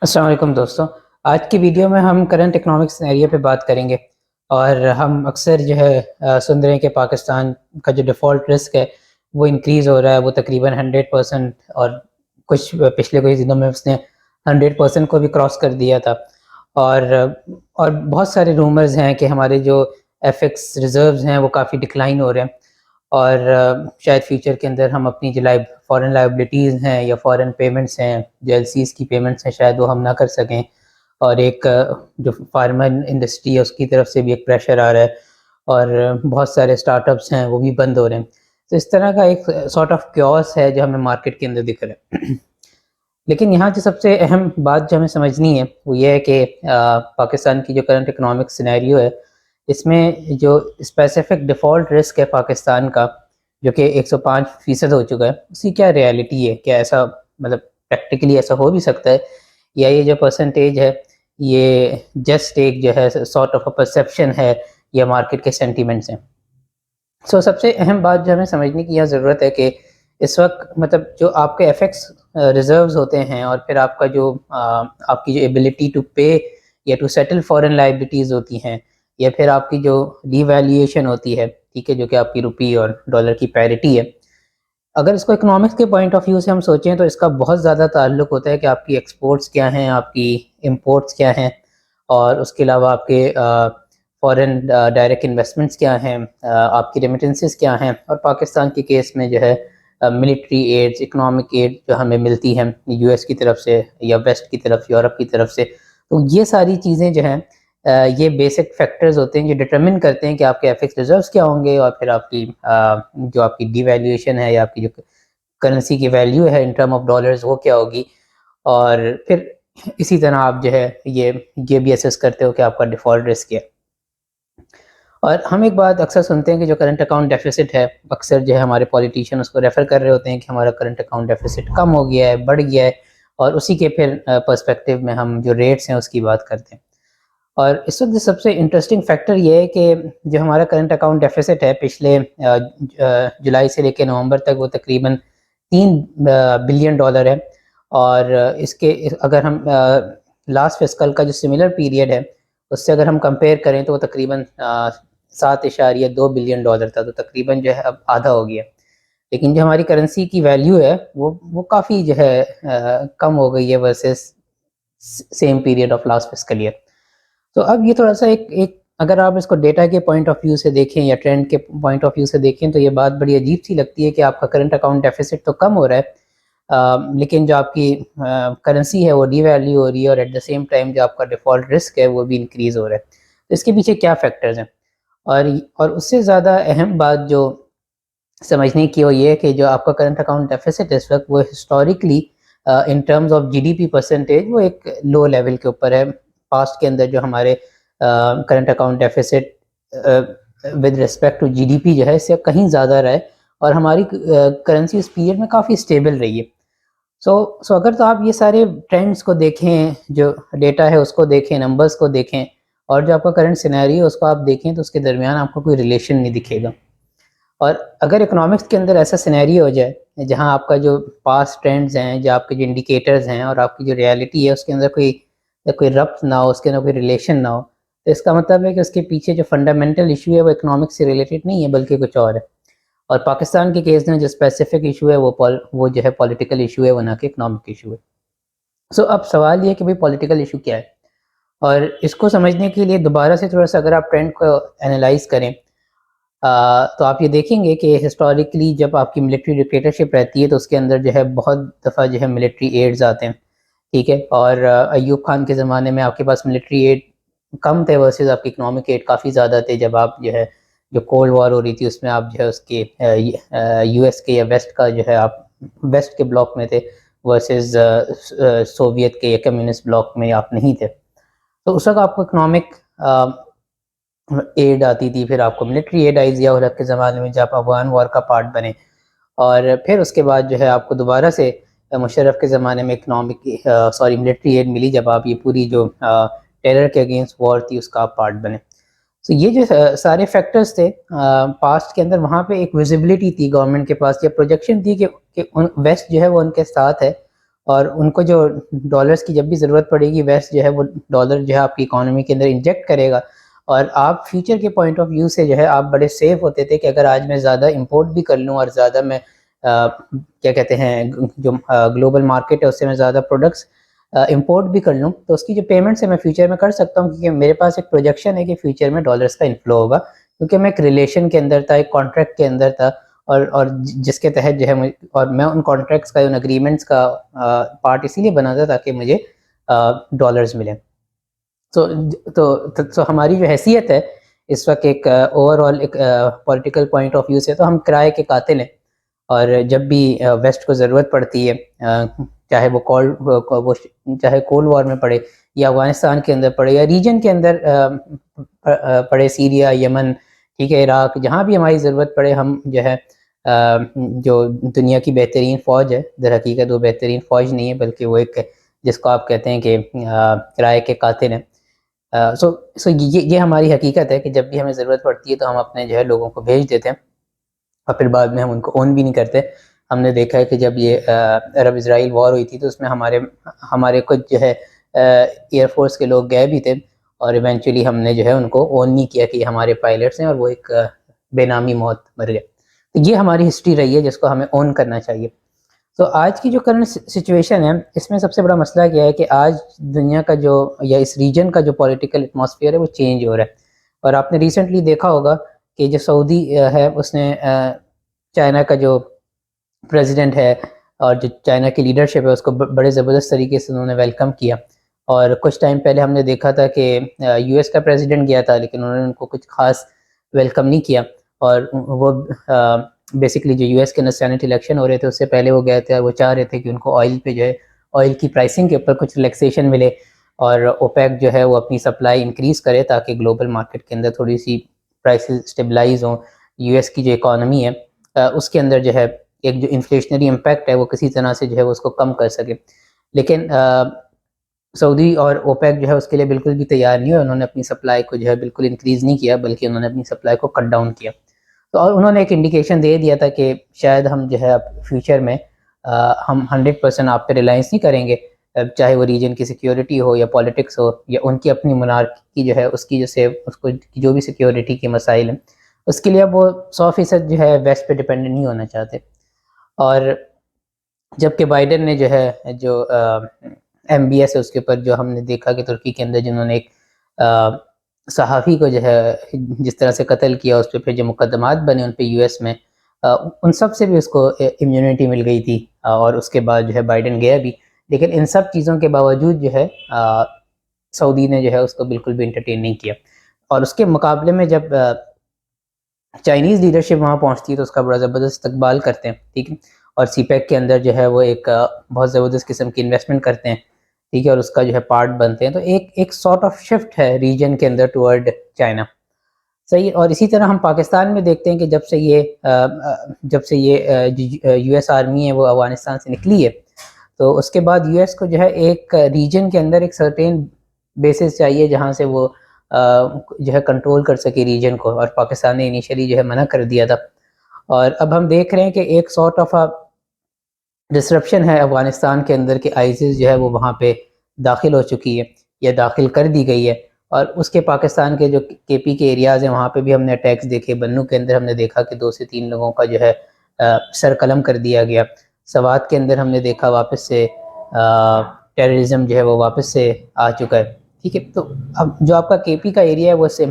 السلام علیکم دوستوں. آج کی ویڈیو میں ہم کرنٹ اکنامک سینیریو پہ بات کریں گے، اور ہم اکثر جو ہے سن رہے ہیں کہ پاکستان کا جو ڈیفالٹ رسک ہے وہ انکریز ہو رہا ہے. وہ تقریباً 100%، اور پچھلے کچھ دنوں میں اس نے 100% کو بھی کراس کر دیا تھا. اور بہت سارے رومرز ہیں کہ ہمارے جو ایف ایکس ریزروز ہیں وہ کافی ڈکلائن ہو رہے ہیں، اور شاید فیوچر کے اندر ہم اپنی جو فورن لائبلٹیز ہیں یا فورن پیمنٹس ہیں، جو ایل سیز کی پیمنٹس ہیں، شاید وہ ہم نہ کر سکیں. اور ایک جو فارمر انڈسٹری ہے اس کی طرف سے بھی ایک پریشر آ رہا ہے، اور بہت سارے اسٹارٹ اپس ہیں وہ بھی بند ہو رہے ہیں. تو اس طرح کا ایک سارٹ آف کیوس ہے جو ہمیں مارکیٹ کے اندر دکھ رہا ہے. لیکن یہاں جو سب سے اہم بات جو ہمیں سمجھنی ہے وہ یہ ہے کہ پاکستان کی جو کرنٹ اکنامک سینیریو ہے، اس میں جو اسپیسیفک ڈیفالٹ رسک ہے پاکستان کا، جو کہ 105% ہو چکا ہے، اس کی کیا ریالٹی ہے؟ کیا ایسا مطلب پریکٹیکلی ایسا ہو بھی سکتا ہے، یا یہ جو پرسنٹیج ہے یہ جسٹ ایک جو ہے سارٹ آف اے پرسیپشن ہے یا مارکیٹ کے سینٹیمنٹس ہیں؟ سب سے اہم بات جو ہمیں سمجھنے کی یہ ضرورت ہے کہ اس وقت مطلب جو آپ کے ایف ایکس ریزروز ہوتے ہیں، اور پھر آپ کا جو آپ کی جو ایبلٹی ٹو پے یا ٹو سیٹل فورن لائبلٹیز ہوتی ہیں، یا پھر آپ کی جو ڈی ویلیویشن ہوتی ہے، ٹھیک ہے، جو کہ آپ کی روپی اور ڈالر کی پیرٹی ہے. اگر اس کو اکنامکس کے پوائنٹ آف ویو سے ہم سوچیں تو اس کا بہت زیادہ تعلق ہوتا ہے کہ آپ کی ایکسپورٹس کیا ہیں، آپ کی امپورٹس کیا ہیں، اور اس کے علاوہ آپ کے فورن ڈائریکٹ انویسٹمنٹس کیا ہیں، آپ کی ریمیٹنسز کیا ہیں، اور پاکستان کے کیس میں جو ہے ملٹری ایڈز، اکنامک ایڈ جو ہمیں ملتی ہیں یو ایس کی طرف سے یا ویسٹ کی طرف، یورپ کی طرف سے. تو یہ ساری چیزیں جو ہیں یہ بیسک فیکٹرز ہوتے ہیں جو ڈٹرمن کرتے ہیں کہ آپ کے ایف ایکس ریزروز کیا ہوں گے، اور پھر آپ کی جو آپ کی ڈی ویلیویشن ہے یا آپ کی جو کرنسی کی ویلیو ہے ان ٹرم آف ڈالرز وہ کیا ہوگی. اور پھر اسی طرح آپ جو ہے یہ بھی اسیس کرتے ہو کہ آپ کا ڈیفالٹ رسک ہے. اور ہم ایک بات اکثر سنتے ہیں کہ جو کرنٹ اکاؤنٹ ڈیفیسٹ ہے، اکثر جو ہے ہمارے پولیٹیشین اس کو ریفر کر رہے ہوتے ہیں کہ ہمارا کرنٹ اکاؤنٹ ڈیفیسٹ کم ہو گیا ہے، بڑھ گیا ہے، اور اسی کے پھر پرسپیکٹیو میں ہم جو ریٹس ہیں اس کی بات کرتے ہیں. اور اس وقت سب سے انٹرسٹنگ فیکٹر یہ ہے کہ جو ہمارا کرنٹ اکاؤنٹ ڈیفیسٹ ہے پچھلے جولائی سے لے کے نومبر تک وہ تقریباً $3 بلین ہے. اور اس کے اگر ہم لاسٹ فسکل کا جو سملر پیریڈ ہے اس سے اگر ہم کمپیئر کریں تو وہ تقریباً $7.2 بلین تھا، تو تقریباً جو ہے اب آدھا ہو گیا. لیکن جو ہماری کرنسی کی ویلیو ہے وہ کافی جو ہے کم ہو گئی ہے versus same period of last fiscal year. تو اب یہ تھوڑا سا ایک اگر آپ اس کو ڈیٹا کے پوائنٹ آف ویو سے دیکھیں یا ٹرینڈ کے پوائنٹ آف ویو سے دیکھیں تو یہ بات بڑی عجیب سی لگتی ہے کہ آپ کا کرنٹ اکاؤنٹ ڈیفیسٹ تو کم ہو رہا ہے، لیکن جو آپ کی کرنسی ہے وہ ڈی ویلیو ہو رہی ہے، اور ایٹ دا سیم ٹائم جو آپ کا ڈیفالٹ رسک ہے وہ بھی انکریز ہو رہا ہے. تو اس کے پیچھے کیا فیکٹرز ہیں؟ اور اس سے زیادہ اہم بات جو سمجھنے کی وہ یہ ہے کہ جو آپ کا کرنٹ اکاؤنٹ ڈیفیسٹ اس وقت وہ historically in terms of G D P percentage وہ ایک لو لیول کے اوپر ہے. پاسٹ کے اندر جو ہمارے current account deficit with respect to G D P جو ہے اس سے کہیں زیادہ رہا ہے، اور ہماری کرنسی اس پیریڈ میں کافی اسٹیبل رہی ہے. سو اگر تو آپ یہ سارے ٹرینڈز کو دیکھیں، جو ڈیٹا ہے اس کو دیکھیں، نمبرز کو دیکھیں، اور جو آپ کا کرنٹ سینیریو ہے اس کو آپ دیکھیں، تو اس کے درمیان آپ کو کوئی ریلیشن نہیں دکھے گا. اور اگر اکنامکس کے اندر ایسا سینیریو ہو جائے جہاں آپ کا جو پاسٹ ٹرینڈز ہیں، جو آپ کے جو انڈیکیٹرز ہیں، اور آپ کی جو ریالٹی ہے اس کے اندر کوئی ربط نہ ہو، اس کے اندر کوئی ریلیشن نہ ہو، تو اس کا مطلب ہے کہ اس کے پیچھے جو فنڈامنٹل ایشو ہے وہ اکنامکس سے ریلیٹڈ نہیں ہے بلکہ کچھ اور ہے. اور پاکستان کے کیس میں جو اسپیسیفک ایشو ہے وہ جو ہے پولیٹیکل ایشو ہے، وہ نہ کہ اکنامک ایشو ہے. اب سوال یہ ہے کہ بھئی پولیٹیکل ایشو کیا ہے؟ اور اس کو سمجھنے کے لیے دوبارہ سے تھوڑا سا اگر آپ ٹرینڈ کو انالائز کریں تو آپ یہ دیکھیں گے کہ ہسٹوریکلی جب آپ کی ملٹری ڈکٹیٹرشپ رہتی ہے تو اس کے اندر جو ہے بہت دفعہ جو ہے ملٹری ایڈز آتے ہیں، ٹھیک ہے. اور ایوب خان کے زمانے میں آپ کے پاس ملٹری ایڈ کم تھے ورسز آپ کی اکنامک ایڈ کافی زیادہ تھے. جب آپ جو ہے جو کولڈ وار ہو رہی تھی اس میں آپ جو ہے اس کے یو ایس کے یا ویسٹ کا جو ہے آپ ویسٹ کے بلاک میں تھے ورسز سوویت کے یا کمیونسٹ بلاک میں آپ نہیں تھے. تو اس وقت آپ کو اکنامک ایڈ آتی تھی، پھر آپ کو ملٹری ایڈ آئی ضیاء الحق کے زمانے میں جب آپ افغان وار کا پارٹ بنے، اور پھر اس کے بعد جو ہے آپ کو دوبارہ سے مشرف کے زمانے میں ملٹری ایڈ ملی جب آپ یہ پوری جو ٹیرر کے اگینسٹ وار تھی اس کا آپ پارٹ بنے. تو یہ جو سارے فیکٹرز تھے پاسٹ کے اندر، وہاں پہ ایک ویزیبلٹی تھی گورنمنٹ کے پاس، یا پروجیکشن تھی کہ ویسٹ جو ہے وہ ان کے ساتھ ہے، اور ان کو جو ڈالرز کی جب بھی ضرورت پڑے گی ویسٹ جو ہے وہ ڈالر جو ہے آپ کی اکانومی کے اندر انجیکٹ کرے گا. اور آپ فیوچر کے پوائنٹ آف ویو سے جو ہے آپ بڑے سیف ہوتے تھے کہ اگر آج میں زیادہ امپورٹ بھی کر لوں اور زیادہ میں کیا کہتے ہیں جو گلوبل مارکیٹ ہے اس سے میں زیادہ پروڈکٹس امپورٹ بھی کر لوں تو اس کی جو پیمنٹس ہے میں فیوچر میں کر سکتا ہوں, کیونکہ میرے پاس ایک پروجیکشن ہے کہ فیوچر میں ڈالرز کا انفلو ہوگا, کیونکہ میں ایک ریلیشن کے اندر تھا, ایک کانٹریکٹ کے اندر تھا, اور جس کے تحت جو ہے اور میں ان کانٹریکٹس کا ان اگریمنٹس کا پارٹ اسی لیے بنا تھا تاکہ مجھے ڈالرز ملیں. تو ہماری جو حیثیت ہے اس وقت ایک اوور آل ایک پولیٹیکل پوائنٹ آف ویو سے تو ہم کرائے کے قاتل ہیں, اور جب بھی ویسٹ کو ضرورت پڑتی ہے چاہے وہ چاہے کولڈ وار میں پڑے یا افغانستان کے اندر پڑے یا ریجن کے اندر پڑے, سیریا, یمن, ٹھیک ہے, عراق, جہاں بھی ہماری ضرورت پڑے ہم جو ہے جو دنیا کی بہترین فوج ہے, در حقیقت وہ بہترین فوج نہیں ہے بلکہ وہ ایک جس کو آپ کہتے ہیں کہ کرائے کے قاتل ہیں. سو یہ ہماری حقیقت ہے کہ جب بھی ہمیں ضرورت پڑتی ہے تو ہم اپنے جو ہے لوگوں کو بھیج دیتے ہیں اور پھر بعد میں ہم ان کو اون بھی نہیں کرتے. ہم نے دیکھا ہے کہ جب یہ عرب اسرائیل وار ہوئی تھی تو اس میں ہمارے کچھ جو ہے ایئر فورس کے لوگ گئے بھی تھے, اور ایونچولی ہم نے جو ہے ان کو اون نہیں کیا کہ یہ ہمارے پائلٹس ہیں, اور وہ ایک بے نامی موت مر گئے. تو یہ ہماری ہسٹری رہی ہے جس کو ہمیں اون کرنا چاہیے. تو آج کی جو کرنٹ سچویشن ہے اس میں سب سے بڑا مسئلہ کیا ہے کہ آج دنیا کا جو یا اس ریجن کا جو پولیٹیکل ایٹماسفیئر ہے وہ چینج ہو رہا ہے. اور آپ نے ریسنٹلی دیکھا ہوگا کہ جو سعودی ہے اس نے چائنا کا جو پریزیڈنٹ ہے اور جو چائنا کی لیڈرشپ ہے اس کو بڑے زبردست طریقے سے انہوں نے ویلکم کیا. اور کچھ ٹائم پہلے ہم نے دیکھا تھا کہ یو ایس کا پریزیڈنٹ گیا تھا لیکن انہوں نے ان کو کچھ خاص ویلکم نہیں کیا, اور وہ بیسکلی جو یو ایس کے سینٹ الیکشن ہو رہے تھے اس سے پہلے وہ گئے تھے اور وہ چاہ رہے تھے کہ ان کو آئل پہ جو ہے آئل کی پرائسنگ کے اوپر کچھ ریلیکسیشن ملے اور اوپیک جو ہے وہ اپنی سپلائی انکریز کرے تاکہ گلوبل مارکیٹ کے اندر تھوڑی سی پرائسز اسٹیبلائز ہوں. یو ایس کی جو اکانومی ہے اس کے اندر جو ہے ایک جو انفلیشنری امپیکٹ ہے وہ کسی طرح سے جو ہے وہ اس کو کم کر سکے. لیکن سعودی اور اوپیک جو ہے اس کے لیے بالکل بھی تیار نہیں ہوئے, انہوں نے اپنی سپلائی کو جو ہے بالکل انکریز نہیں کیا بلکہ انہوں نے اپنی سپلائی کو کٹ ڈاؤن کیا. تو اور انہوں نے ایک انڈیکیشن دے دیا تھا کہ شاید ہم جو ہے اب فیوچر میں ہم 100% آپ پہ ریلائنس نہیں کریں گے, چاہے وہ ریجن کی سیکیورٹی ہو یا پالیٹکس ہو یا ان کی اپنی منارکی کی جو ہے اس کی اس کو جو بھی سیکیورٹی کے مسائل ہیں اس کے لیے اب وہ 100% جو ہے ویسٹ پہ ڈیپینڈنٹ نہیں ہونا چاہتے. اور جبکہ بائیڈن نے جو ہے جو ایم بی ایس ہے اس کے اوپر جو ہم نے دیکھا کہ ترکی کے اندر جنہوں نے ایک صحافی کو جو ہے جس طرح سے قتل کیا, اس پہ پھر جو مقدمات بنے ان پہ یو ایس میں ان سب سے بھی اس کو امیونٹی مل گئی تھی, اور اس کے بعد جو ہے بائیڈن گیا بھی. لیکن ان سب چیزوں کے باوجود جو ہے سعودی نے جو ہے اس کو بالکل بھی انٹرٹین نہیں کیا. اور اس کے مقابلے میں جب چائنیز لیڈرشپ وہاں پہنچتی ہے تو اس کا بڑا زبردست استقبال کرتے ہیں, ٹھیک ہے, اور سی پیک کے اندر جو ہے وہ ایک بہت زبردست قسم کی انویسٹمنٹ کرتے ہیں, ٹھیک ہے, اور اس کا جو ہے پارٹ بنتے ہیں. تو ایک سارٹ آف شفٹ ہے ریجن کے اندر ٹورڈ چائنا, صحیح. اور اسی طرح ہم پاکستان میں دیکھتے ہیں کہ جب سے یہ یو ایس آرمی ہے وہ افغانستان سے نکلی ہے تو اس کے بعد یو ایس کو جو ہے ایک ریجن کے اندر ایک سرٹین بیسس چاہیے جہاں سے وہ جو ہے کنٹرول کر سکے ریجن کو, اور پاکستان نے انیشلی جو ہے منع کر دیا تھا. اور اب ہم دیکھ رہے ہیں کہ ایک سارٹ آف ڈسرپشن ہے افغانستان کے اندر کہ آئیسس جو ہے وہ وہاں پہ داخل ہو چکی ہے یا داخل کر دی گئی ہے, اور اس کے پاکستان کے جو کے پی کے ایریاز ہیں وہاں پہ بھی ہم نے اٹیکس دیکھے. بنو کے اندر ہم نے دیکھا کہ 2 سے 3 لوگوں کا جو ہے سر قلم کر دیا گیا. سوات کے اندر ہم نے دیکھا واپس سے ٹیررزم جو ہے وہ واپس سے آ چکا ہے, ٹھیک ہے. تو اب جو آپ کا کے پی کا ایریا ہے وہ اس سے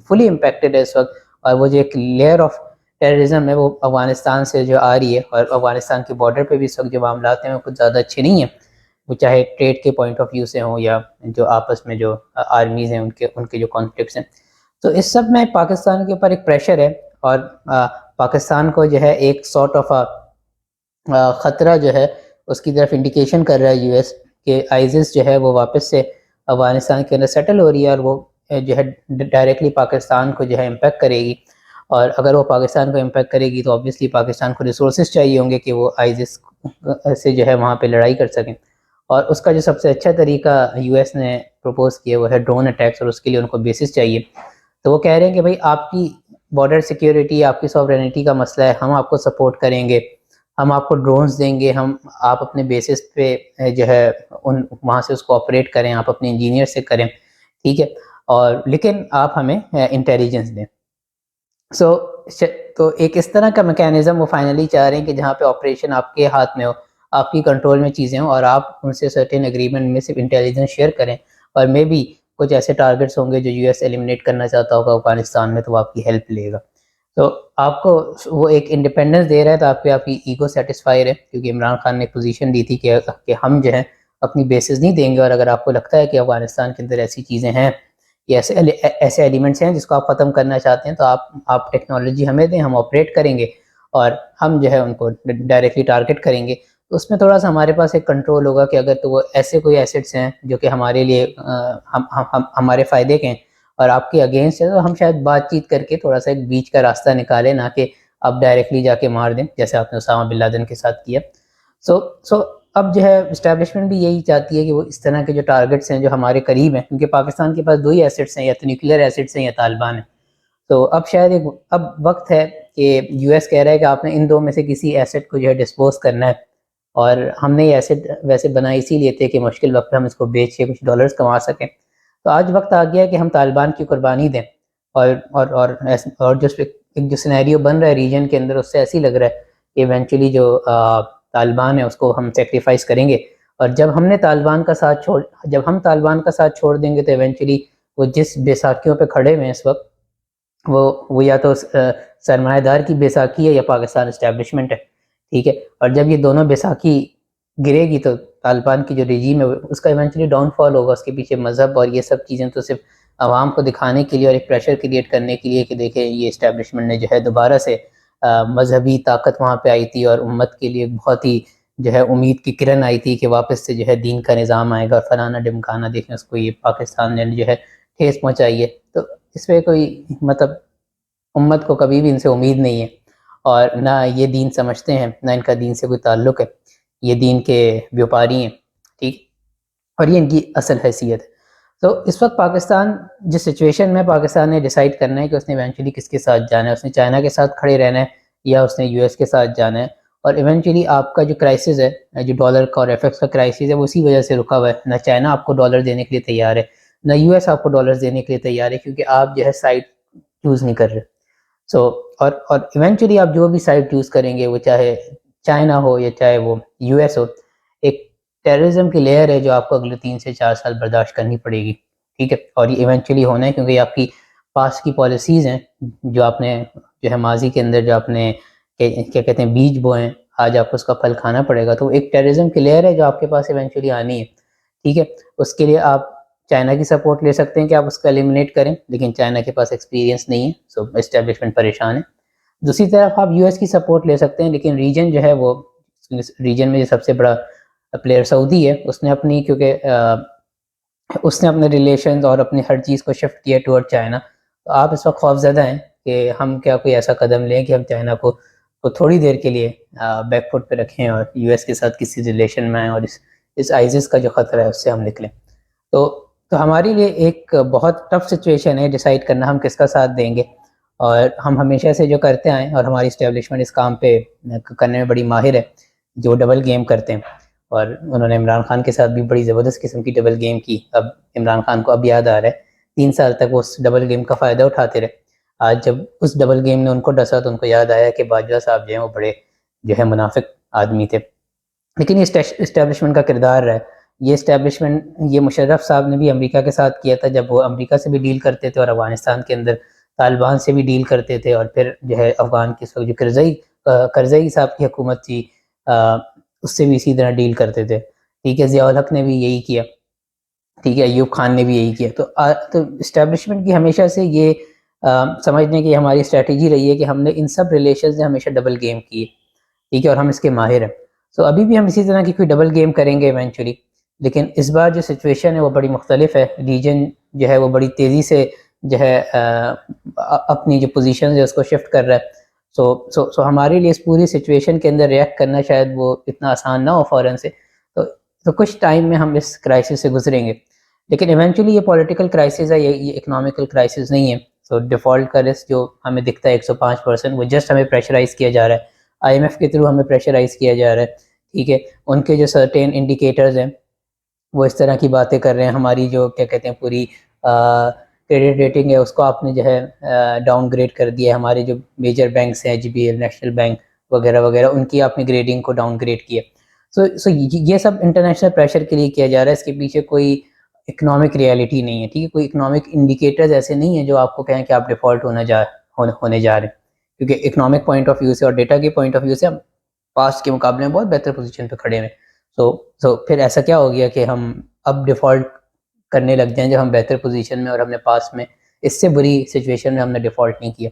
فلی امپیکٹڈ ہے اس وقت, اور وہ جو ایک لیئر آف ٹیررزم ہے وہ افغانستان سے جو آ رہی ہے, اور افغانستان کے بارڈر پہ بھی اس وقت جو معاملات ہیں وہ کچھ زیادہ اچھے نہیں ہیں, وہ چاہے ٹریڈ کے پوائنٹ آف ویو سے ہوں یا جو آپس میں جو آرمیز ہیں ان کے جو کانفلکٹس ہیں. تو اس سب میں پاکستان کے اوپر ایک پریشر ہے, اور پاکستان کو جو ہے ایک سارٹ آف خطرہ جو ہے اس کی طرف انڈیکیشن کر رہا ہے یو ایس کہ آئیسس جو ہے وہ واپس سے افغانستان کے اندر سیٹل ہو رہی ہے, اور وہ جو ہے ڈائریکٹلی پاکستان کو جو ہے امپیکٹ کرے گی. اور اگر وہ پاکستان کو امپیکٹ کرے گی تو آبویسلی پاکستان کو ریسورسز چاہیے ہوں گے کہ وہ آئیسس سے جو ہے وہاں پہ لڑائی کر سکیں. اور اس کا جو سب سے اچھا طریقہ یو ایس نے پروپوز کیا وہ ہے ڈرون اٹیکس, اور اس کے لیے ان کو بیسس چاہیے. تو وہ کہہ رہے ہیں کہ بھائی آپ کی بارڈر سیکیورٹی, آپ کی سوورینٹی کا مسئلہ ہے, ہم آپ کو سپورٹ کریں گے, ہم آپ کو ڈرونز دیں گے، آپ اپنے بیسس پہ جو ہے وہاں سے اس کو آپریٹ کریں، آپ اپنے انجینئر سے کریں، ٹھیک ہے، اور لیکن آپ ہمیں انٹیلیجنس دیں. تو ایک اس طرح کا میکینزم وہ فائنلی چاہ رہے ہیں کہ جہاں پہ آپریشن آپ کے ہاتھ میں ہو، آپ کی کنٹرول میں چیزیں ہوں، اور آپ ان سے سرٹن اگریمنٹ میں صرف انٹیلیجنس شیئر کریں، اور مے بی کچھ ایسے ٹارگٹس ہوں گے جو یو ایس ایلیمنیٹ کرنا چاہتا ہوگا افغانستان میں، تو وہ آپ کی ہیلپ لے گا. تو آپ کو وہ ایک انڈیپینڈنس دے رہا ہے، تو آپ کی ایگو سیٹسفائی ہے، کیونکہ عمران خان نے پوزیشن دی تھی کہ ہم جو ہے اپنی بیسز نہیں دیں گے، اور اگر آپ کو لگتا ہے کہ افغانستان کے اندر ایسی چیزیں ہیں یا ایسے ایلیمنٹس ہیں جس کو آپ ختم کرنا چاہتے ہیں، تو آپ ٹیکنالوجی ہمیں دیں، ہم آپریٹ کریں گے، اور ہم جو ہے ان کو ڈائریکٹلی ٹارگٹ کریں گے. تو اس میں تھوڑا سا ہمارے پاس ایک کنٹرول ہوگا کہ اگر تو وہ ایسے کوئی ایسٹس ہیں جو کہ ہمارے لیے ہمارے فائدے کے ہیں اور آپ کے اگینسٹ ہے، تو ہم شاید بات چیت کر کے تھوڑا سا ایک بیچ کا راستہ نکالیں، نہ کہ آپ ڈائریکٹلی جا کے مار دیں جیسے آپ نے اسامہ بن لادن کے ساتھ کیا. سو اب جو ہے اسٹیبلشمنٹ بھی یہی چاہتی ہے کہ وہ اس طرح کے جو ٹارگٹس ہیں جو ہمارے قریب ہیں، کیونکہ پاکستان کے پاس دو ہی ایسٹس ہیں، یا تو نیوکلیئر ایسٹس ہیں یا طالبان ہیں. تو اب شاید اب وقت ہے کہ یو ایس کہہ رہا ہے کہ آپ نے ان دو میں سے کسی ایسٹ کو جو ہے ڈسپوز کرنا ہے، اور ہم نے یہ ایسٹ ویسے بنائی اسی لیے تھے کہ مشکل وقت ہم اس کو بیچ کے کچھ ڈالرز کما سکیں. تو آج وقت آ گیا ہے کہ ہم طالبان کی قربانی دیں، اور جو سینیریو بن رہا ہے ریجن کے اندر، اس سے ایسی لگ رہا ہے کہ ایونچولی جو طالبان ہے اس کو ہم سیکریفائس کریں گے. اور جب ہم طالبان کا ساتھ چھوڑ دیں گے، تو ایونچولی وہ جس بیساکھیوں پہ کھڑے ہوئے ہیں اس وقت، وہ یا تو سرمایہ دار کی بیساکھی ہے یا پاکستان اسٹیبلشمنٹ ہے، ٹھیک ہے. اور جب یہ دونوں بیساکھی گرے گی، تو طالبان کی جو رجیم ہے اس کا ایونچولی ڈاؤن فال ہوگا. اس کے پیچھے مذہب اور یہ سب چیزیں تو صرف عوام کو دکھانے کے لیے اور ایک پریشر کریٹ کرنے کے لیے کہ دیکھیں یہ اسٹیبلشمنٹ نے جو ہے دوبارہ سے مذہبی طاقت وہاں پہ آئی تھی، اور امت کے لیے بہت ہی جو ہے امید کی کرن آئی تھی کہ واپس سے جو ہے دین کا نظام آئے گا، فلانا ڈمکانا، دیکھیں اس کو یہ پاکستان نے جو ہے ٹھیس پہنچائی ہے. تو اس پہ کوئی مطلب امت کو کبھی بھی ان سے امید نہیں ہے، اور نہ یہ دین سمجھتے ہیں، نہ ان کا دین سے کوئی تعلق ہے. یہ دین کے بیوپاری ہیں، ٹھیک، اور یہ ان کی اصل حیثیت ہے. تو اس وقت پاکستان جس سچویشن میں، پاکستان نے ڈیسائیڈ کرنا ہے کہ اس نے ایونچولی کس کے ساتھ جانا ہے. اس نے چائنا کے ساتھ کھڑے رہنا ہے یا اس نے یو ایس کے ساتھ جانا ہے. اور ایونچولی آپ کا جو کرائسس ہے، جو ڈالر کا اور ایف ایکس کا کرائسس ہے، وہ اسی وجہ سے رکا ہوا ہے. نہ چائنا آپ کو ڈالر دینے کے لیے تیار ہے، نہ یو ایس آپ کو ڈالر دینے کے لیے تیار ہے، کیونکہ آپ جو ہے سائڈ چوز نہیں کر رہے. اور ایونچولی آپ جو بھی سائڈ چوز کریں گے، وہ چاہے چائنا ہو یا چاہے وہ یو ایس ہو، ایک ٹیررزم کی لیئر ہے جو آپ کو اگلے 3 سے 4 سال برداشت کرنی پڑے گی، ٹھیک ہے. اور یہ ایونچولی ہونا ہے، کیونکہ آپ کی پاس کی پالیسیز ہیں جو آپ نے جو ہے ماضی کے اندر جو آپ نے کیا کہتے ہیں بیج بوئے ہیں، آج آپ کو اس کا پھل کھانا پڑے گا. تو ایک ٹیررزم کی لیئر ہے جو آپ کے پاس ایونچولی آنی ہے، ٹھیک ہے. اس کے لیے آپ چائنا کی سپورٹ لے سکتے ہیں کہ آپ اس کا ایلیمنیٹ کریں، لیکن چائنا کے پاس ایکسپیرینس نہیں ہے، سو اسٹیبلشمنٹ پریشان ہے. دوسری طرف آپ یو ایس کی سپورٹ لے سکتے ہیں، لیکن ریجن جو ہے وہ ریجن میں جو سب سے بڑا پلیئر سعودی ہے، اس نے اپنی کیونکہ اس نے اپنے ریلیشنز اور اپنی ہر چیز کو شفٹ کیا ٹورڈ چائنا. تو آپ اس وقت خوف زدہ ہیں کہ ہم کیا کوئی ایسا قدم لیں کہ ہم چائنا کو تھوڑی دیر کے لیے بیک فٹ پہ رکھیں اور یو ایس کے ساتھ کسی ریلیشن میں آئیں، اور اس آئزس کا جو خطرہ ہے اس سے ہم نکلیں. تو ہمارے لیے ایک بہت ٹف سچویشن ہے ڈیسائیڈ کرنا ہم کس کا ساتھ دیں گے. اور ہم ہمیشہ سے جو کرتے آئیں، اور ہماری اسٹیبلشمنٹ اس کام پہ کرنے میں بڑی ماہر ہے، جو ڈبل گیم کرتے ہیں. اور انہوں نے عمران خان کے ساتھ بھی بڑی زبردست قسم کی ڈبل گیم کی. اب عمران خان کو اب یاد آ رہا ہے، 3 سال تک وہ اس ڈبل گیم کا فائدہ اٹھاتے رہے. آج جب اس ڈبل گیم نے ان کو ڈسا، تو ان کو یاد آیا کہ باجوہ صاحب جو ہیں وہ بڑے جو ہے منافق آدمی تھے. لیکن یہ اسٹیبلشمنٹ کا کردار رہا ہے. یہ اسٹیبلشمنٹ، یہ مشرف صاحب نے بھی امریکہ کے ساتھ کیا تھا، جب وہ امریکہ سے بھی ڈیل کرتے تھے اور افغانستان کے اندر طالبان سے بھی ڈیل کرتے تھے. اور پھر جو ہے افغان کی جو کرزئی صاحب کی حکومت تھی، اس سے بھی اسی طرح ڈیل کرتے تھے، ٹھیک ہے. ضیاء الحق نے بھی یہی کیا، ٹھیک ہے. ایوب خان نے بھی یہی کیا. تو اسٹیبلشمنٹ کی ہمیشہ سے یہ سمجھنے کی ہماری اسٹریٹجی رہی ہے کہ ہم نے ان سب ریلیشنز نے ہمیشہ ڈبل گیم کی ہے، ٹھیک ہے، اور ہم اس کے ماہر ہیں. سو ابھی بھی ہم اسی طرح کی کوئی ڈبل گیم کریں گے ایونچولی. لیکن اس بار جو سچویشن ہے وہ بڑی مختلف ہے. ریجن جو ہے وہ بڑی تیزی سے جو ہے اپنی جو پوزیشن ہے اس کو شفٹ کر رہا ہے. سو ہمارے لیے اس پوری سچویشن کے اندر ریئیکٹ کرنا شاید وہ اتنا آسان نہ ہو فوراً سے. تو کچھ ٹائم میں ہم اس کرائسس سے گزریں گے. لیکن ایونچولی یہ پولیٹیکل کرائسس ہے، یہ اکنامیکل کرائسس نہیں ہے. سو ڈیفالٹ کا رسک جو ہمیں دکھتا ہے 105%، وہ جسٹ ہمیں پریشرائز کیا جا رہا ہے. IMF کے تھرو ہمیں پریشرائز کیا جا رہا ہے، ٹھیک ہے. ان کے جو سرٹین انڈیکیٹرز ہیں وہ اس طرح کی باتیں کر رہے ہیں. ہماری جو کیا کہتے ہیں پوری کریڈٹ ریٹنگ ہے اس کو آپ نے جو ہے ڈاؤن گریڈ کر دیا ہے. ہمارے جو میجر بینکس ہیں HBL نیشنل بینک وغیرہ وغیرہ ان کی آپ نے گریڈنگ کو ڈاؤن گریڈ کیا. سو یہ سب انٹرنیشنل پریشر کے لیے کیا جا رہا ہے. اس کے پیچھے کوئی اکنامک ریالٹی نہیں ہے، ٹھیک ہے. کوئی اکنامک انڈیکیٹرز ایسے نہیں ہیں جو آپ کو کہیں کہ آپ ڈیفالٹ ہونے جا رہے ہیں، کیونکہ اکنامک پوائنٹ آف ویو سے اور ڈیٹا کے پوائنٹ آف ویو سے ہم پاسٹ کے مقابلے میں بہت بہتر پوزیشن پہ کھڑے ہیں. سو پھر ایسا کیا ہو گیا کہ ہم اب ڈیفالٹ کرنے لگ جائیں جب ہم بہتر پوزیشن میں اور ہم نے پاس میں اس سے بری سچویشن میں ہم نے ڈیفالٹ نہیں کیا.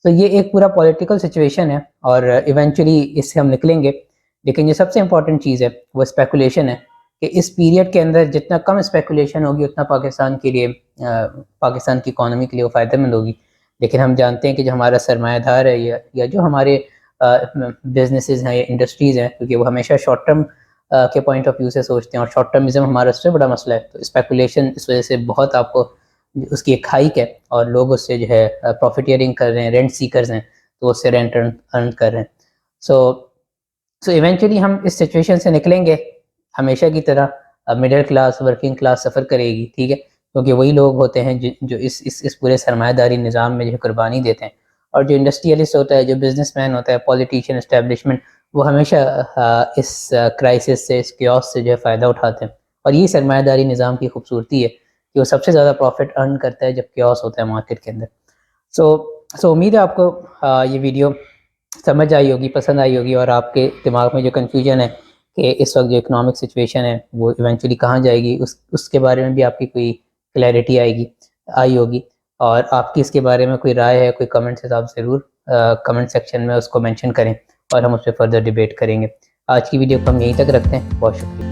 تو یہ ایک پورا پولیٹیکل سچویشن ہے اور ایونچولی اس سے ہم نکلیں گے. لیکن یہ سب سے امپورٹنٹ چیز ہے وہ اسپیکولیشن ہے کہ اس پیریڈ کے اندر جتنا کم اسپیکولیشن ہوگی اتنا پاکستان کے لیے پاکستان کی اکانومی کے لیے وہ فائدہ مند ہوگی. لیکن ہم جانتے ہیں کہ جو ہمارا سرمایہ دار ہے یا جو ہمارے بزنسز ہیں یا انڈسٹریز ہیں، کیونکہ وہ ہمیشہ شارٹ ٹرم کے پوائنٹ آف ویو سے سوچتے ہیں اور شارٹ ٹرمزم ہمارا اس سے بڑا مسئلہ ہے. تو اسپیکولیشن اس وجہ سے بہت آپ کو اس کی ایک ہائک ہے اور لوگ اس سے جو ہے پروفیٹیئرنگ کر رہے ہیں، رینٹ سیکرز ہیں تو اس سے رینٹ ارن کر رہے ہیں. سو ایونچولی ہم اس سچویشن سے نکلیں گے ہمیشہ کی طرح. مڈل کلاس ورکنگ کلاس سفر کرے گی، ٹھیک ہے، کیونکہ وہی لوگ ہوتے ہیں جو اس پورے سرمایہ داری نظام میں جو قربانی دیتے ہیں. اور جو انڈسٹریلسٹ ہوتا ہے، جو بزنس مین ہوتا ہے، پولیٹیشین، اسٹیبلشمنٹ، وہ ہمیشہ اس کرائسس سے، اس کیوس سے جو ہے فائدہ اٹھاتے ہیں. اور یہ سرمایہ داری نظام کی خوبصورتی ہے کہ وہ سب سے زیادہ پروفٹ ارن کرتا ہے جب کیوس ہوتا ہے مارکیٹ کے اندر. سو امید ہے آپ کو یہ ویڈیو سمجھ آئی ہوگی، پسند آئی ہوگی، اور آپ کے دماغ میں جو کنفیوژن ہے کہ اس وقت جو اکنامک سچویشن ہے وہ ایونچولی کہاں جائے گی اس کے بارے میں بھی آپ کی کوئی کلیئرٹی آئی ہوگی. اور آپ کی اس کے بارے میں کوئی رائے ہے، کوئی کمنٹس ہے تو آپ ضرور کمنٹ سیکشن میں اس کو مینشن کریں اور ہم اس پہ فردر ڈیبیٹ کریں گے. آج کی ویڈیو کو ہم یہیں تک رکھتے ہیں. بہت شکریہ.